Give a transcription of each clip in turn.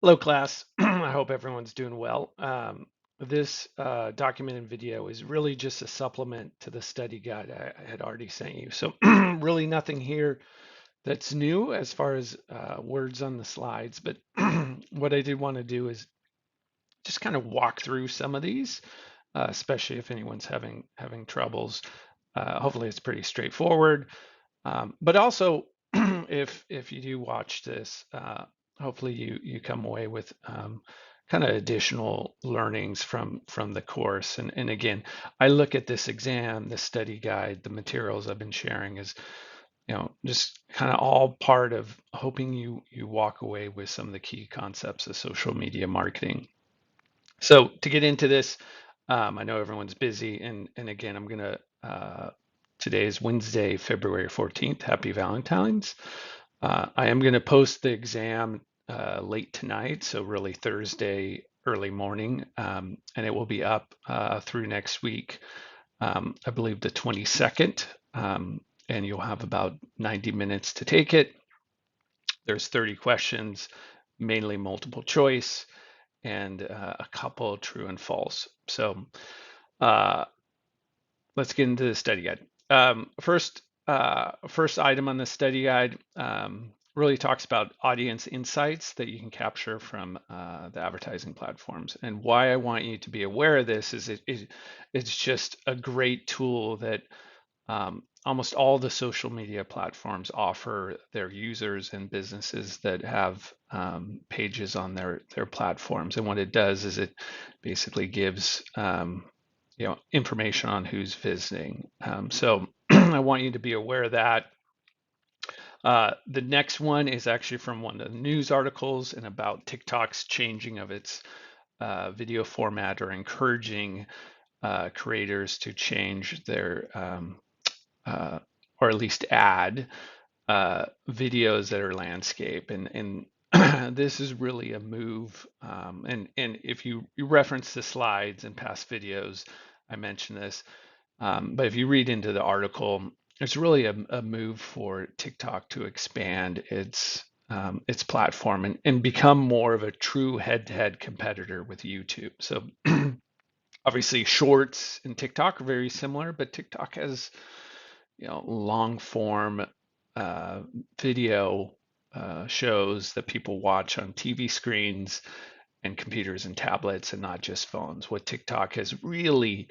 Hello, class. I hope everyone's doing well. This documented video is really just a supplement to the study guide I had already sent you. So really nothing here that's new as far as words on the slides, but what I did want to do is just kind of walk through some of these, especially if anyone's having troubles. Hopefully it's pretty straightforward. But also, if you do watch this, hopefully you come away with kind of additional learnings from the course. And again, I look at this exam, the study guide, the materials I've been sharing is just kind of all part of hoping you walk away with some of the key concepts of social media marketing. So to get into this, I know everyone's busy, and again, I'm gonna. Today is Wednesday, February 14th. Happy Valentine's. I am going to post the exam late tonight, so really Thursday early morning, and it will be up through next week. I believe the 22nd, and you'll have about 90 minutes to take it. There's 30 questions, mainly multiple choice, and a couple true and false. So uh, let's get into the study guide. First item on the study guide really talks about audience insights that you can capture from the advertising platforms. And why I want you to be aware of this is it's just a great tool that almost all the social media platforms offer their users and businesses that have pages on their platforms. And what it does is it basically gives information on who's visiting. So I want you to be aware of that. The next one is actually from one of the news articles and about TikTok's changing of its video format or encouraging creators to change their or at least add videos that are landscape and this is really a move and if you reference the slides and past videos I mentioned this but if you read into the article it's really a move for TikTok to expand its platform and become more of a true head-to-head competitor with YouTube. So obviously shorts and TikTok are very similar, but TikTok has long form uh, video shows that people watch on TV screens and computers and tablets and not just phones. What TikTok has really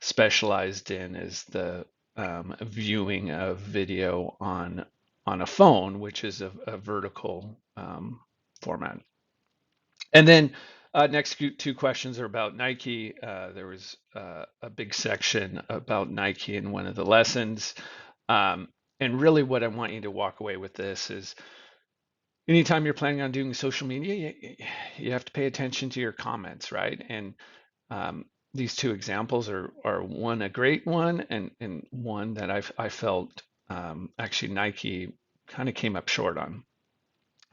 specialized in is the viewing of video on a phone, which is a vertical format. And then next two questions are about Nike. There was a big section about Nike in one of the lessons. Um, and really what I want you to walk away with this is anytime you're planning on doing social media, you have to pay attention to your comments, right? And these two examples are one a great one and one that I felt actually Nike kind of came up short on.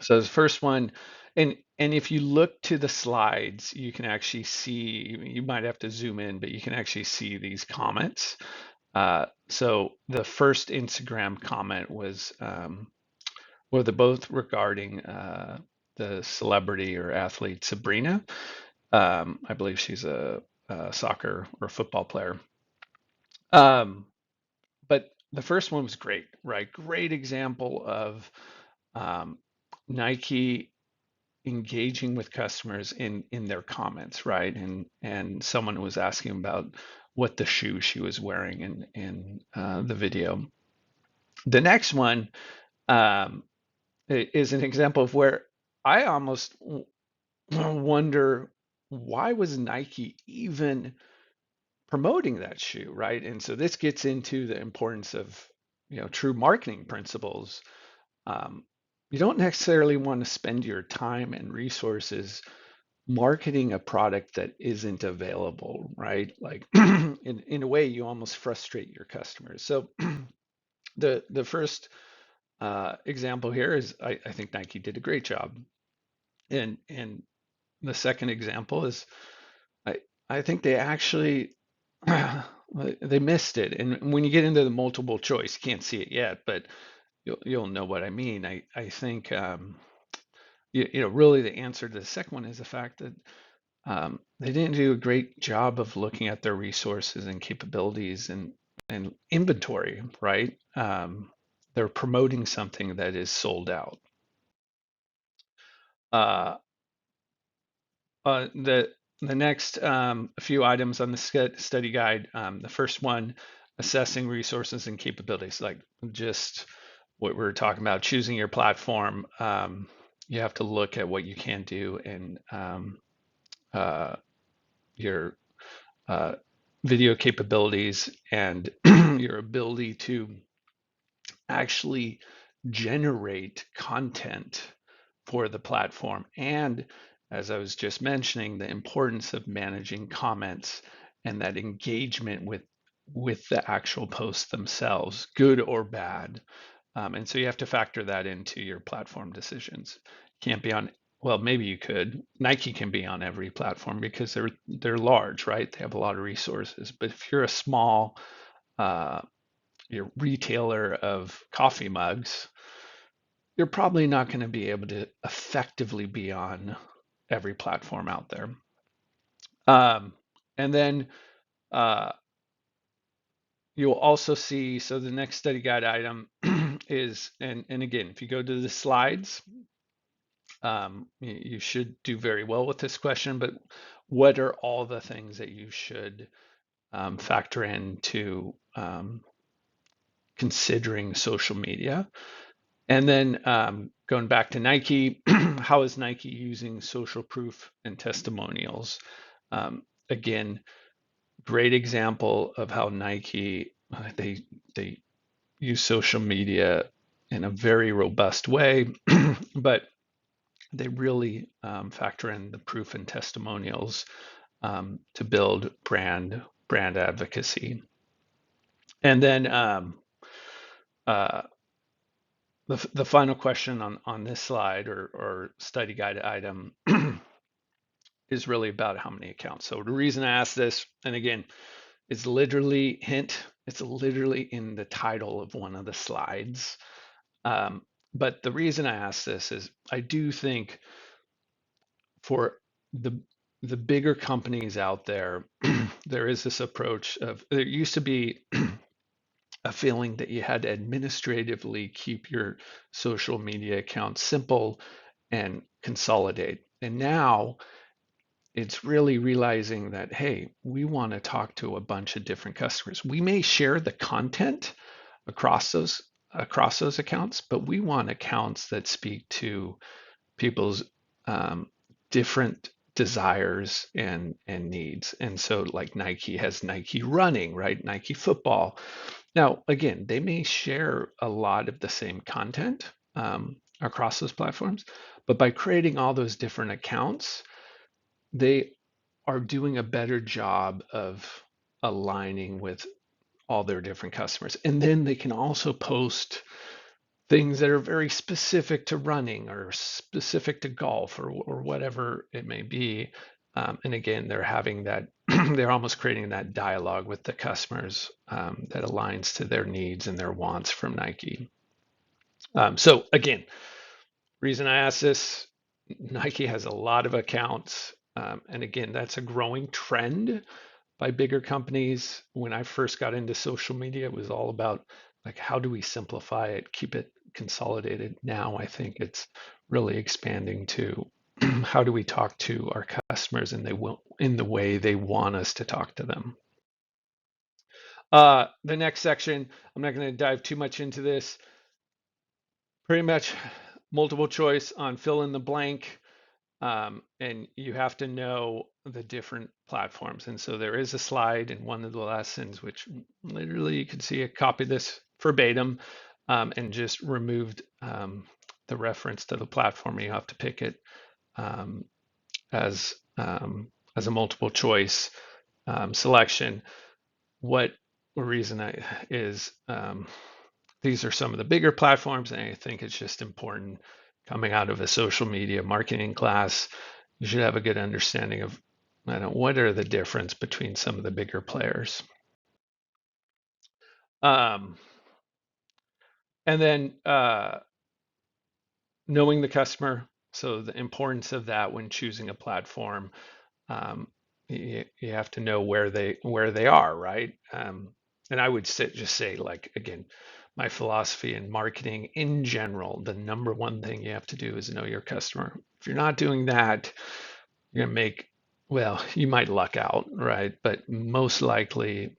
So the first one, and if you look to the slides, you can actually see, you might have to zoom in, but you can actually see these comments. So the first Instagram comment was, well, they're both regarding the celebrity or athlete Sabrina. I believe she's a soccer or football player. Um, but the first one was great, right? Great example of um, Nike engaging with customers in their comments, right? And someone was asking about what the shoe she was wearing in the video. The next one um, is an example of where I almost wonder why was Nike even promoting that shoe, right? And so this gets into the importance of true marketing principles. Um, you don't necessarily want to spend your time and resources marketing a product that isn't available, right? Like in a way, you almost frustrate your customers. So the first example here is I think Nike did a great job, and the second example is I I think they actually they missed it. And when you get into the multiple choice, you can't see it yet, but you'll know what I mean. I think really the answer to the second one is the fact that they didn't do a great job of looking at their resources and capabilities and inventory, right? They're promoting something that is sold out. Uh, the next few items on the study guide, the first one, assessing resources and capabilities, like just what we were talking about, choosing your platform. You have to look at what you can do and uh, your video capabilities and your ability to actually generate content for the platform. And as I was just mentioning, the importance of managing comments and that engagement with the actual posts themselves, good or bad. And so you have to factor that into your platform decisions. Can't be on, well, maybe you could. Nike can be on every platform because they're large, right? They have a lot of resources. But if you're a small uh, you're retailer of coffee mugs, you're probably not going to be able to effectively be on every platform out there. And then uh, you'll also see, so the next study guide item is, and again, if you go to the slides, you should do very well with this question, but what are all the things that you should factor into considering social media? And then going back to Nike, how is Nike using social proof and testimonials? Again, great example of how Nike they use social media in a very robust way, but they really factor in the proof and testimonials to build brand advocacy. And then uh, the final question on this slide or study guide item is really about how many accounts. So the reason I asked this, and again, it's literally it's literally in the title of one of the slides. But the reason I asked this is I do think for the the bigger companies out there, there is this approach of there used to be a feeling that you had to administratively keep your social media accounts simple and consolidate. And now it's really realizing that, hey, we want to talk to a bunch of different customers. We may share the content across those accounts, but we want accounts that speak to people's um, different desires and needs. And so like Nike has Nike running, right? Nike football. Now, again, they may share a lot of the same content across those platforms, but by creating all those different accounts, they are doing a better job of aligning with all their different customers. And then they can also post things that are very specific to running or specific to golf or whatever it may be. And again, they're having that, they're almost creating that dialogue with the customers that aligns to their needs and their wants from Nike. So again, reason I ask this, Nike has a lot of accounts. And again, that's a growing trend by bigger companies. When I first got into social media, it was all about like, how do we simplify it, keep it consolidated? Now I think it's really expanding to how do we talk to our customers and they will in the way they want us to talk to them. The next section, I'm not going to dive too much into this. Pretty much multiple choice on fill in the blank. And you have to know the different platforms. And so there is a slide in one of the lessons, which literally you can see a copy of this verbatim and just removed the reference to the platform. You have to pick it um, as as a multiple choice selection. What reason is these are some of the bigger platforms, and I think it's just important coming out of a social media marketing class. You should have a good understanding of what are the difference between some of the bigger players. Um, and then knowing the customer, So the importance of that when choosing a platform, you have to know where they are, right? And I would just say, like, again, my philosophy in marketing in general, the number one thing you have to do is know your customer. If you're not doing that, you're gonna make, well, you might luck out, right? But most likely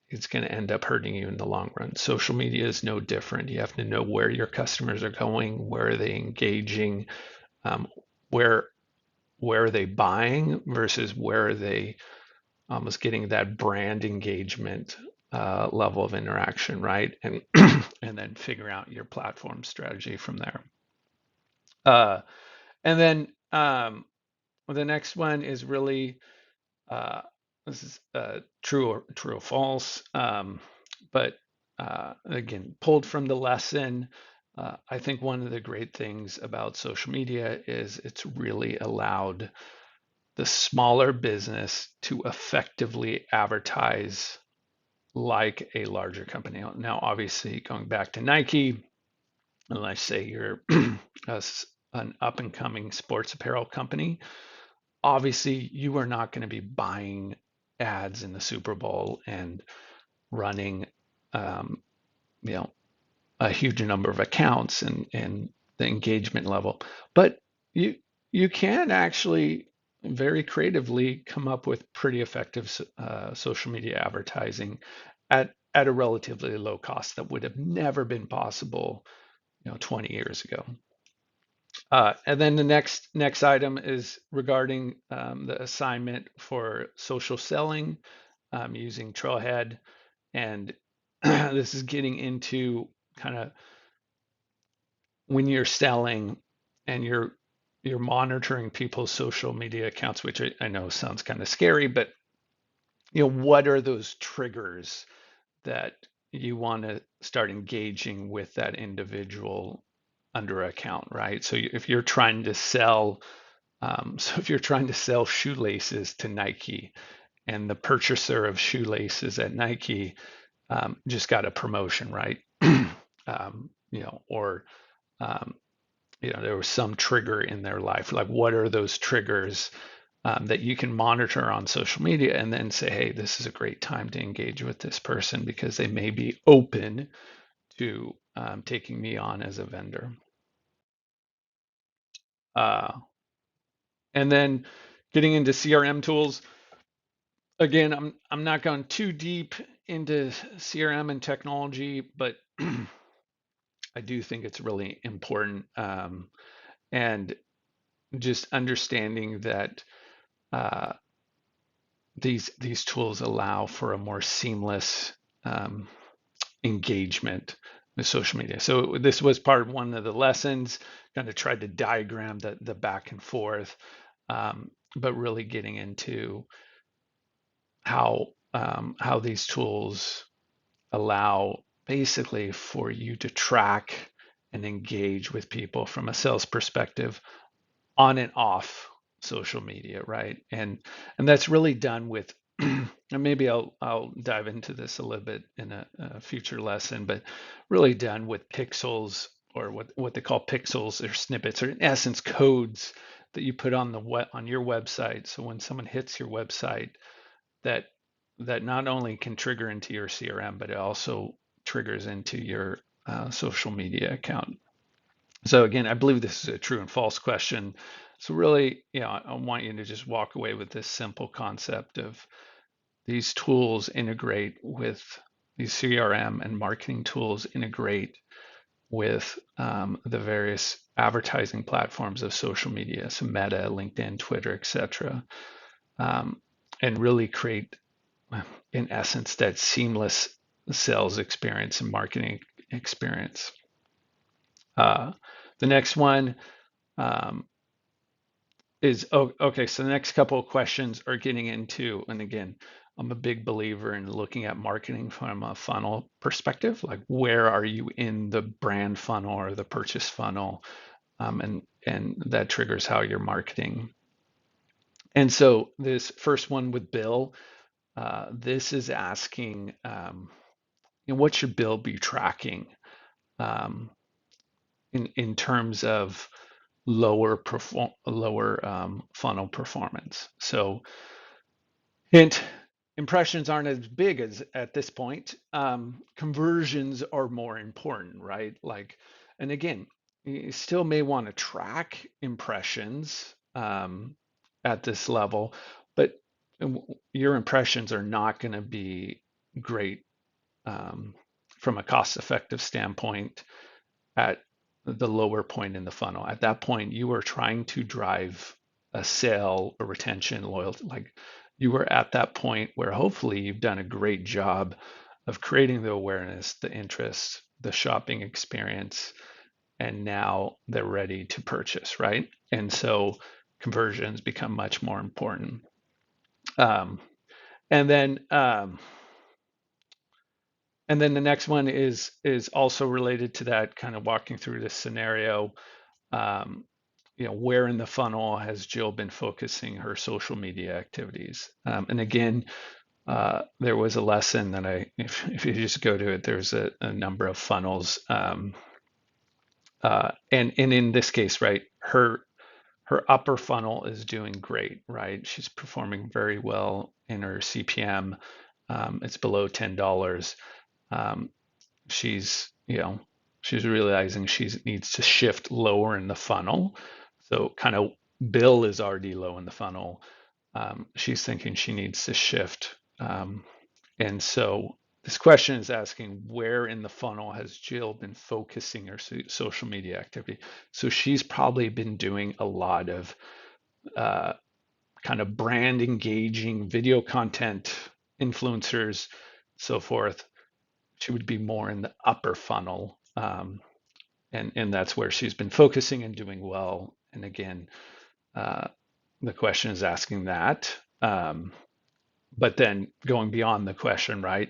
it's going to end up hurting you in the long run. Social media is no different. You have to know where your customers are going, where are they engaging, um, where where are they buying versus where are they almost getting that brand engagement level of interaction, right? And and then figure out your platform strategy from there. Uh, and then the next one is really uh, this is true or false, but again, pulled from the lesson. I think one of the great things about social media is it's really allowed the smaller business to effectively advertise like a larger company. Now, obviously, going back to Nike, and let's say you're an up and coming sports apparel company, obviously you are not going to be buying ads in the Super Bowl and running, um, you know, a huge number of accounts and the engagement level. But you you can actually very creatively come up with pretty effective social media advertising at a relatively low cost that would have never been possible, 20 years ago. And then the next item is regarding the assignment for social selling using Trailhead, and this is getting into kind of when you're selling and you're monitoring people's social media accounts, which I know sounds kind of scary, but what are those triggers that you want to start engaging with that individual under account, right? So if you're trying to sell so if you're trying to sell shoelaces to Nike and the purchaser of shoelaces at Nike just got a promotion, right? Or um, there was some trigger in their life. Like, what are those triggers that you can monitor on social media and then say, hey, this is a great time to engage with this person because they may be open to taking me on as a vendor. Uh, and then getting into CRM tools. Again, I'm not going too deep into CRM and technology, but I do think it's really important, and just understanding that uh, these tools allow for a more seamless um, engagement with social media. So this was part of one of the lessons. Kind of tried to diagram the back and forth, but really getting into how these tools allow basically for you to track and engage with people from a sales perspective on and off social media, right? And that's really done with and maybe I'll dive into this a little bit in a future lesson, but really done with pixels, or what they call pixels or snippets, or in essence codes that you put on on your website. So when someone hits your website, that that not only can trigger into your CRM, but it also triggers into your social media account. So again, I believe this is a true and false question. So really, I want you to just walk away with this simple concept of these tools integrate with these CRM and marketing tools integrate with the various advertising platforms of social media, so Meta, LinkedIn, Twitter, etc., um, and really create, in essence, that seamless sales experience and marketing experience. The next one um, is, oh, okay. So the next couple of questions are getting into, and again, I'm a big believer in looking at marketing from a funnel perspective. Like, where are you in the brand funnel or the purchase funnel? And that triggers how you're marketing. And so this first one with Bill, this is asking, what should Bill be tracking um, in terms of lower funnel performance. So hint, impressions aren't as big as at this point. Conversions are more important, right? Like, and again, you still may want to track impressions at this level, but your impressions are not going to be great from a cost-effective standpoint at the lower point in the funnel. At that point, you are trying to drive a sale, a retention, loyalty. Like you were at that point where hopefully you've done a great job of creating the awareness, the interest, the shopping experience, and now they're ready to purchase, right? And so conversions become much more important. Um, and then and then the next one is also related to that, kind of walking through this scenario. Um, where in the funnel has Jill been focusing her social media activities? And again, there was a lesson that if you just go to it, there's a number of funnels. And in this case, right, her upper funnel is doing great, right? She's performing very well in her CPM. It's below $10. Um, she's realizing she needs to shift lower in the funnel. So kind of Bill is already low in the funnel. She's thinking she needs to shift. And so this question is asking, where in the funnel has Jill been focusing her social media activity? So she's probably been doing a lot of kind of brand engaging video content, influencers, so forth. She would be more in the upper funnel. And that's where she's been focusing and doing well. And again, the question is asking that. But then going beyond the question, right?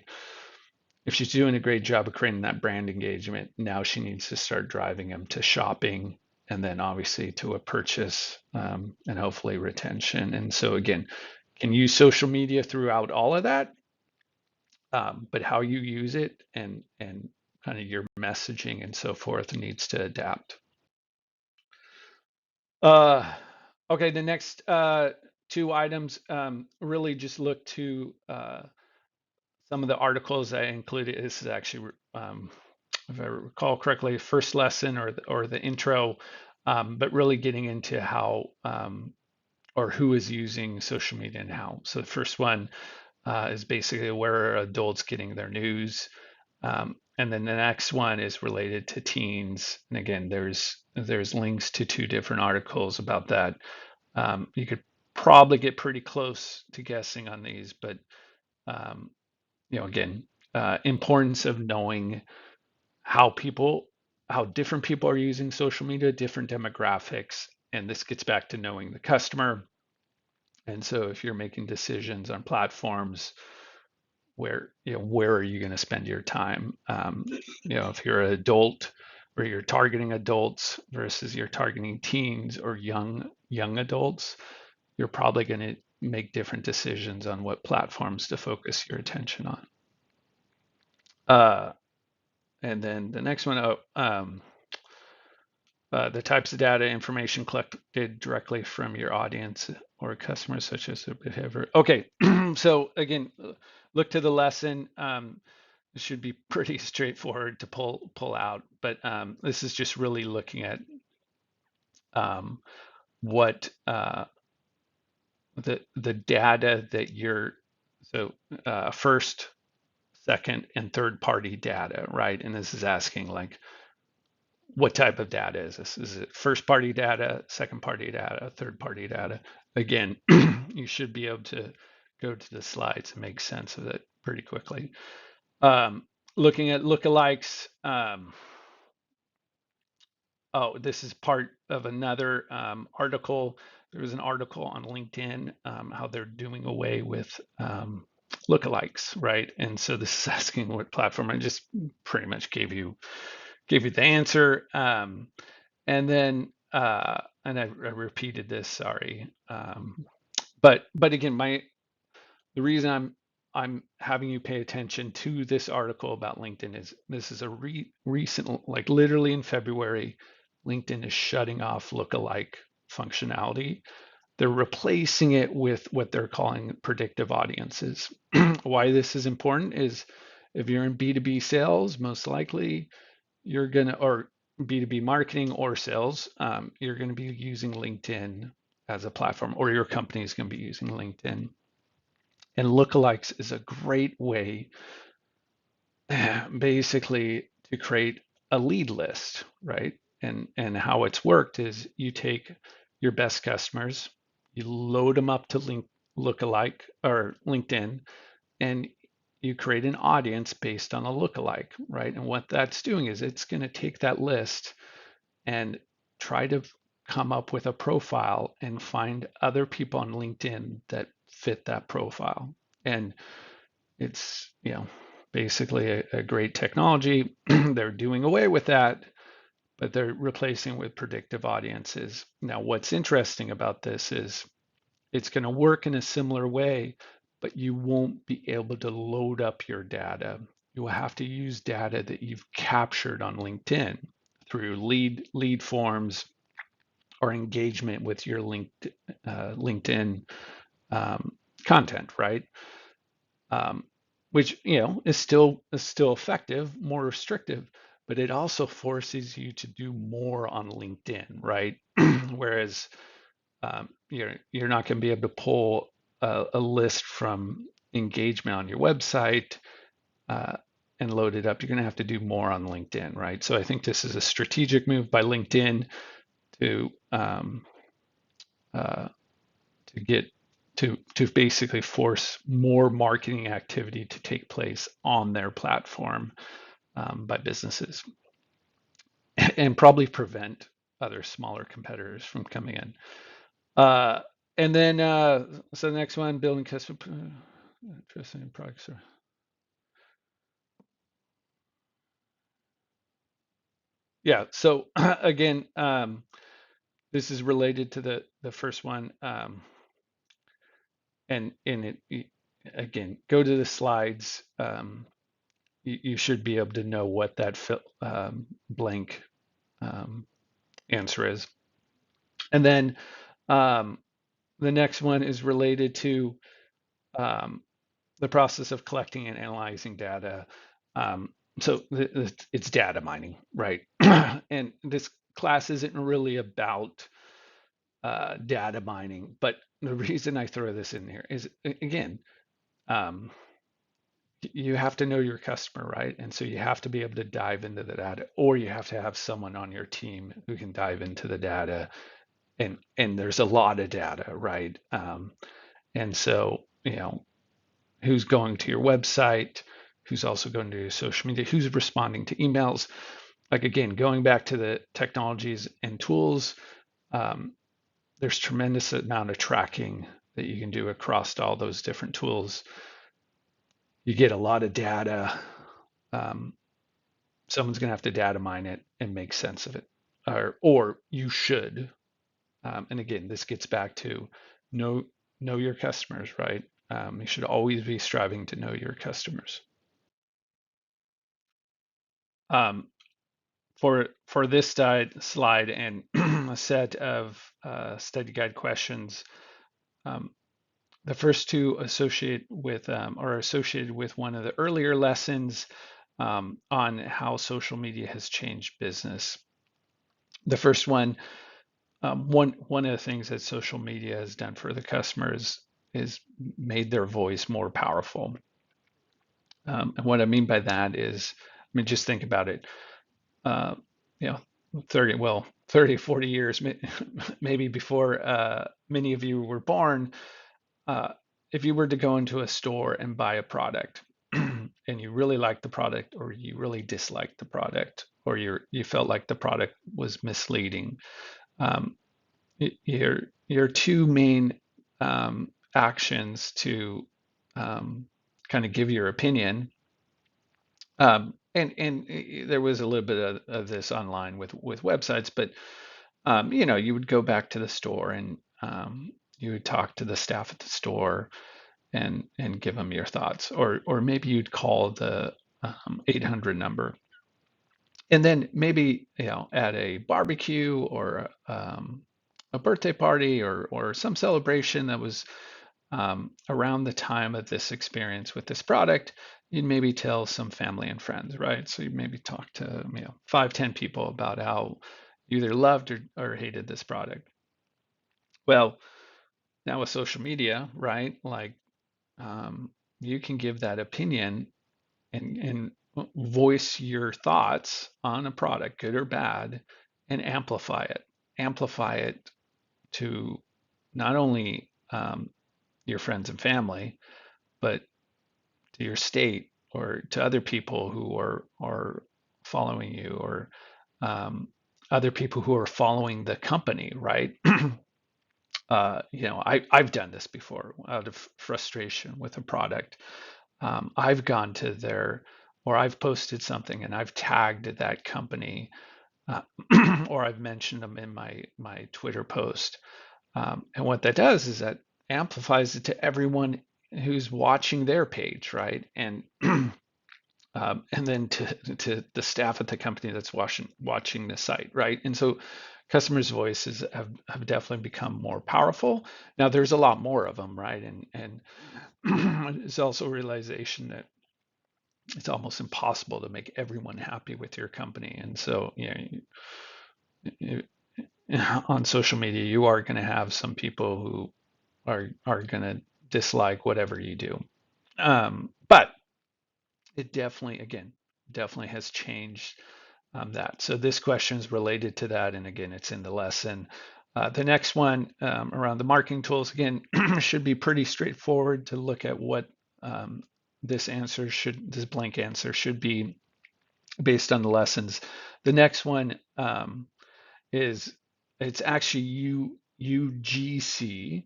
If she's doing a great job of creating that brand engagement, now she needs to start driving them to shopping and then obviously to a purchase and hopefully retention. And so again, can use social media throughout all of that, but how you use it and kind of your messaging and so forth needs to adapt. Okay, the next two items really just look to some of the articles I included. This is actually, if I recall correctly, first lesson or the intro, but really getting into how or who is using social media and how. So the first one is basically where are adults getting their news. And then the next one is related to teens. And again, there's links to two different articles about that. You could probably get pretty close to guessing on these, but um, again, importance of knowing how different people are using social media, different demographics, and this gets back to knowing the customer. And so if you're making decisions on platforms, where are you going to spend your time? If you're an adult or you're targeting adults versus you're targeting teens or young adults, you're probably going to make different decisions on what platforms to focus your attention on. And then the next one, the types of data information collected directly from your audience or customers, such as their behavior. Okay, so again, look to the lesson. It should be pretty straightforward to pull out, but this is just really looking at what the data that you're first, second, and third party data, right? And this is asking like, what type of data is this? Is it first party data, second party data, third party data? Again, you should be able to go to the slides and make sense of it pretty quickly. Looking at lookalikes. This is part of another article. There was an article on LinkedIn how they're doing away with lookalikes, right? And so this is asking what platform. I just pretty much gave you the answer. And then and I repeated this, sorry. But again, the reason I'm having you pay attention to this article about LinkedIn is this is a recent, like literally in February, LinkedIn is shutting off lookalike functionality. They're replacing it with what they're calling predictive audiences. Why this is important is if you're in B2B sales, most likely you're gonna, or B2B marketing or sales, you're gonna be using LinkedIn as a platform, or your company is gonna be using LinkedIn. And lookalikes is a great way basically to create a lead list, right? And how it's worked is you take your best customers, you load them up to lookalike or LinkedIn, and you create an audience based on a lookalike, right? And what that's doing is it's going to take that list and try to come up with a profile and find other people on LinkedIn that fit that profile. And it's, basically a great technology. They're doing away with that, but they're replacing with predictive audiences. Now, what's interesting about this is it's going to work in a similar way, but you won't be able to load up your data. You will have to use data that you've captured on LinkedIn through lead forms or engagement with your LinkedIn content, right? Which is still effective, more restrictive, but it also forces you to do more on LinkedIn, right? Whereas you're not going to be able to pull a list from engagement on your website uh, and load it up. You're going to have to do more on LinkedIn, right? So I think this is a strategic move by LinkedIn to uh, to get to basically force more marketing activity to take place on their platform by businesses and probably prevent other smaller competitors from coming in. Uh, and then so the next one, building custom interesting products. Yeah. So again, this is related to the first one, and in it again, go to the slides. You should be able to know what that blank um, answer is. And then um, the next one is related to um, the process of collecting and analyzing data. So it's data mining, right? And this class isn't really about data mining, but the reason I throw this in here is, again, um, you have to know your customer, right? And so you have to be able to dive into the data, or you have to have someone on your team who can dive into the data. And there's a lot of data, right? And so, who's going to your website, who's also going to your social media, who's responding to emails. Like, again, going back to the technologies and tools, um, there's tremendous amount of tracking that you can do across all those different tools. You get a lot of data. Um, Someone's going to have to data mine it and make sense of it, or you should. And again, this gets back to know know your customers, right? You should always be striving to know your customers. Um, for this slide and a set of study guide questions, um, the first two associate with are associated with one of the earlier lessons on how social media has changed business. The first one, one of the things that social media has done for the customers is made their voice more powerful. And what I mean by that is, I mean, just think about it. Uh, you know, 30, 40 years, maybe before many of you were born, uh, if you were to go into a store and buy a product and you really liked the product or you really disliked the product or you felt like the product was misleading, um, your two main actions to kind of give your opinion. And there was a little bit of this online with websites, but you would go back to the store and you would talk to the staff at the store and give them your thoughts, or maybe you'd call the 800 number And then maybe, at a barbecue or a birthday party or some celebration that was around the time of this experience with this product, you'd maybe tell some family and friends, right? So you maybe talk to 5, 10 people about how you either loved or hated this product. Well, now with social media, right? Like you can give that opinion and voice your thoughts on a product, good or bad, and amplify it to not only your friends and family, but to your state or to other people who are following you, or um, other people who are following the company, right? I've done this before out of frustration with a product. I've gone to their, or I've posted something and I've tagged that company, uh, or I've mentioned them in my Twitter post. And what that does is that amplifies it to everyone who's watching their page, right? And then to the staff at the company that's watching the site, right? And so customers' voices have definitely become more powerful. Now there's a lot more of them, right? And there's also a realization that it's almost impossible to make everyone happy with your company. And so, you, on social media, you are going to have some people who are going to dislike whatever you do. But it definitely, again, definitely has changed that. So this question is related to that, and again, it's in the lesson. The next one around the marketing tools, again, should be pretty straightforward to look at what um, this blank answer should be based on the lessons. The next one is it's actually UGC.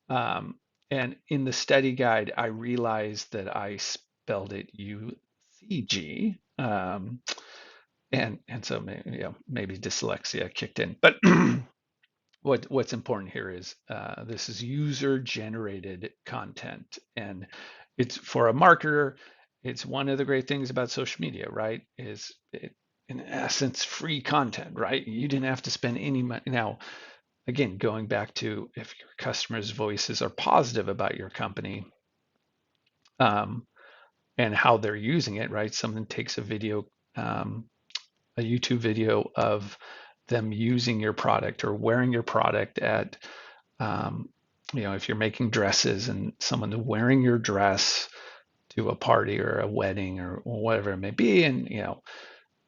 Um, and in the study guide, I realized that I spelled it UCG. And so maybe dyslexia kicked in. But what's important here is this is user generated content, and it's for a marketer. It's one of the great things about social media, right? Is it, in essence, free content, right? You didn't have to spend any money. Now, again, going back to if your customers' voices are positive about your company, um, and how they're using it, right? Someone takes a video, a YouTube video of them using your product or wearing your product at, um, if you're making dresses and someone's wearing your dress to a party or a wedding or whatever it may be, and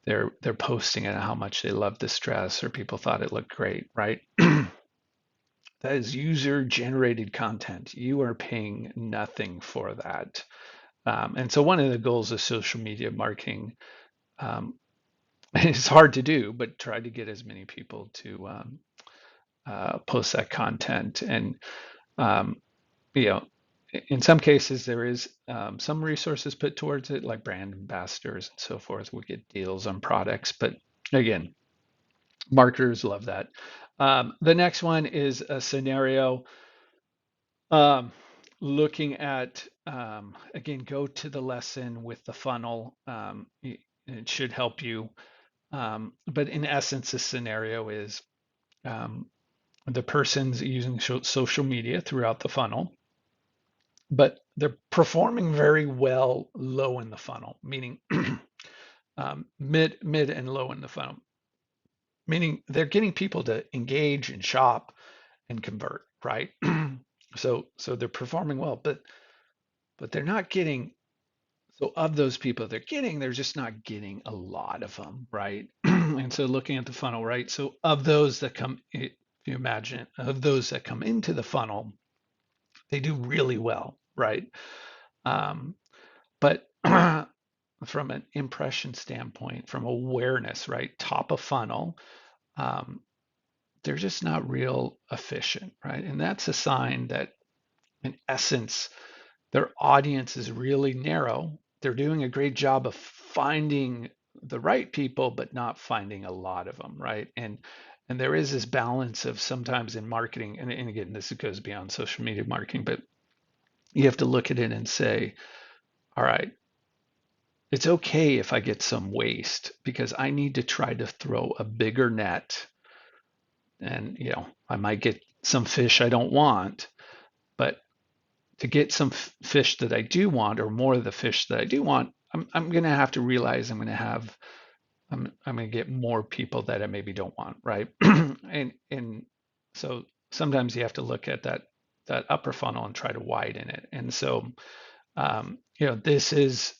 they're posting it how much they love this dress or people thought it looked great, right? That is user generated content. You are paying nothing for that. And so one of the goals of social media marketing, um, it's hard to do, but try to get as many people to post that content. And um, you know, in some cases, there is some resources put towards it, like brand ambassadors and so forth. We get deals on products, but again, marketers love that. The next one is a scenario. Um, Looking at, again, go to the lesson with the funnel. It should help you. But in essence, the scenario is um, the person's using social media throughout the funnel, but they're performing very well low in the funnel, meaning mid and low in the funnel, meaning they're getting people to engage and shop and convert, right? So they're performing well, but they're not getting, so of those people they're just not getting a lot of them, right? And so looking at the funnel, right? So of those that come, if you imagine, of those that come into the funnel, they do really well, right? Um, but from an impression standpoint, from awareness, right? Top of funnel, um, they're just not real efficient, right? And that's a sign that, in essence, their audience is really narrow. They're doing a great job of finding the right people, but not finding a lot of them, right? And there is this balance of sometimes in marketing, and again, this goes beyond social media marketing, but you have to look at it and say, all right, it's okay if I get some waste because I need to try to throw a bigger net, and I might get some fish I don't want, but to get some fish that I do want, or more of the fish that I do want, I'm going to have to realize I'm going to get more people that I maybe don't want, right? And so sometimes you have to look at that upper funnel and try to widen it. And so this is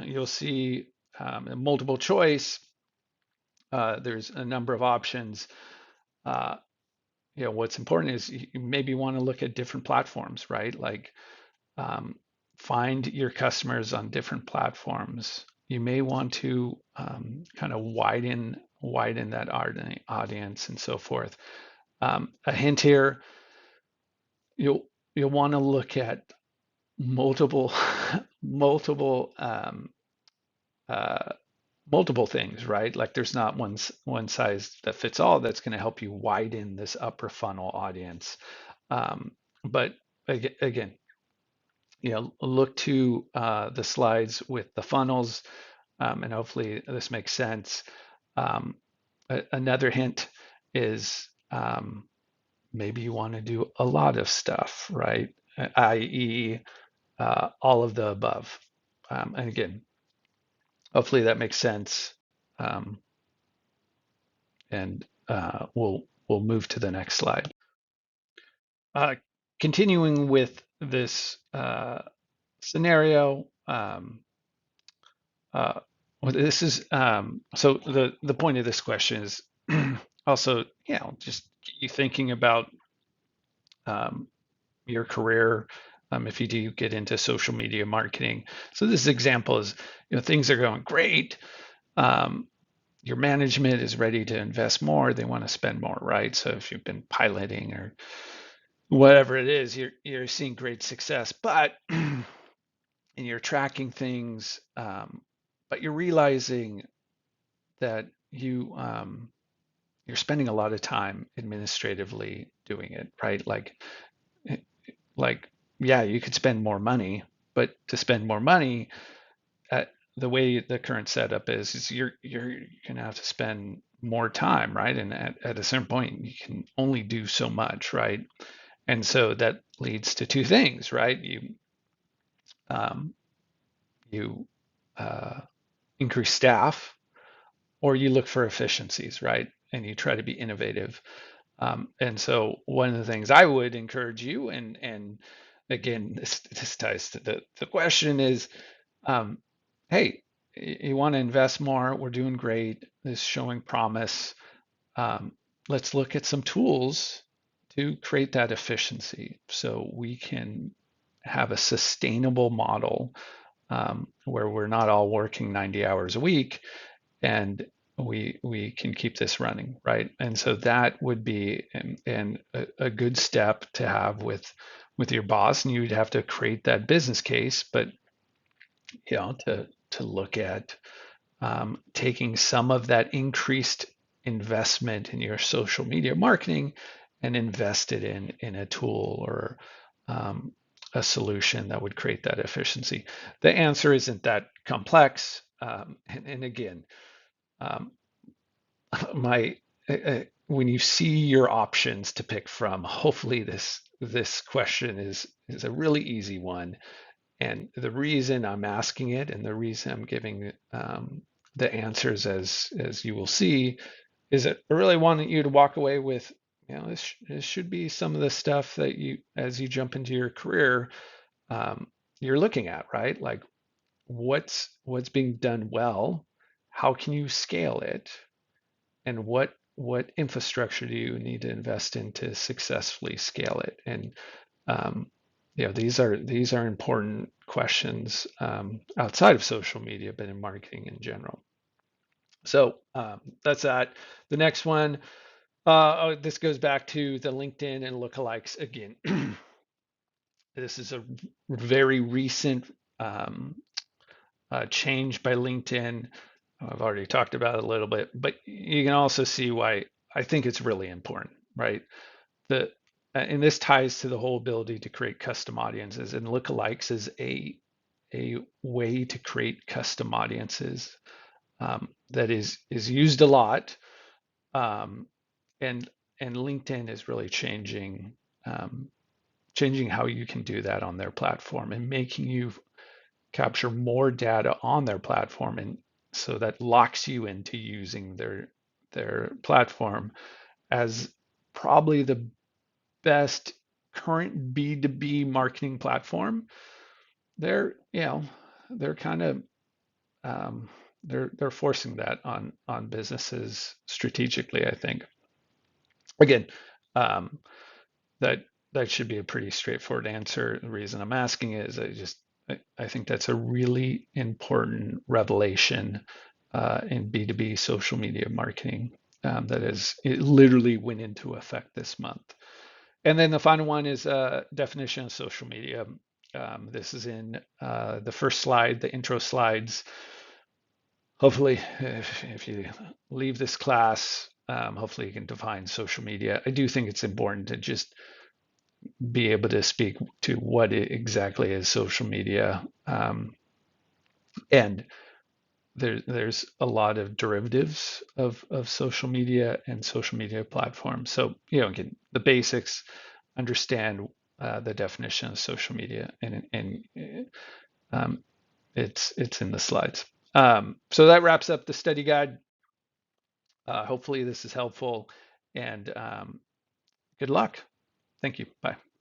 you'll see multiple choice. There's a number of options. Uh, what's important is you maybe want to look at different platforms, right? Like um, find your customers on different platforms. You may want to kind of widen that audience and so forth. A hint here: you'll want to look at multiple multiple uh, multiple things, right? Like there's not one size that fits all that's going to help you widen this upper funnel audience. But again, look to the slides with the funnels, and hopefully this makes sense. Um, Another hint is maybe you want to do a lot of stuff, right? I.e., all of the above. And again, hopefully that makes sense. Um, and we'll move to the next slide. Uh, Continuing with this scenario, Uh, well, this is so the point of this question is also, just you thinking about um, your career, if you do get into social media marketing. So this example is, things are going great. Um, your management is ready to invest more. They want to spend more, right? So if you've been piloting or whatever it is, you're seeing great success, but and you're tracking things, but you're realizing that you're spending a lot of time administratively doing it, right? Eh, like yeah, you could spend more money, but to spend more money, at the way the current setup is you're gonna have to spend more time, right? And at a certain point, you can only do so much, right? And so that leads to two things, right? Um, you uh, increase staff, or you look for efficiencies, right? And you try to be innovative. And so one of the things I would encourage you, and again, this ties to the question is, um, hey, you want to invest more? We're doing great. This is showing promise. Um, let's look at some tools to create that efficiency so we can have a sustainable model, where we're not all working 90 hours a week, and we can keep this running, right? And so that would be a good step to have with your boss, and you'd have to create that business case, but to look at taking some of that increased investment in your social media marketing and invest it in a tool or um, a solution that would create that efficiency. The answer isn't that complex, and again, um, my when you see your options to pick from, hopefully this question is a really easy one. And the reason I'm asking it, and the reason I'm giving the answers as you will see, is that I really want you to walk away with, this should be some of the stuff that you, as you jump into your career, you're looking at, right? Like what's being done well, how can you scale it, and what infrastructure do you need to invest in to successfully scale it? And um, these are important questions, outside of social media, but in marketing in general. So that's that. The next one, this goes back to the LinkedIn and lookalikes again. This is a very recent um, change by LinkedIn. I've already talked about it a little bit, but you can also see why I think it's really important, right? The And this ties to the whole ability to create custom audiences, and lookalikes is a way to create custom audiences that is used a lot, um, and LinkedIn is really changing how you can do that on their platform and making you capture more data on their platform, and so that locks you into using their platform as probably the best current B2B marketing platform. They're, they're kind of they're forcing that on businesses strategically, I think. Again, um, that that should be a pretty straightforward answer. The reason I'm asking is I think that's a really important revelation in B2B social media marketing it literally went into effect this month. And then the final one is definition of social media. This is in the first slide, the intro slides. Hopefully, if you leave this class, hopefully you can define social media. I do think it's important to just be able to speak to what exactly is social media. And there's a lot of derivatives of social media and social media platforms. So, again, the basics, understand the definition of social media, and it's in the slides. So that wraps up the study guide. Hopefully this is helpful, and good luck. Thank you. Bye.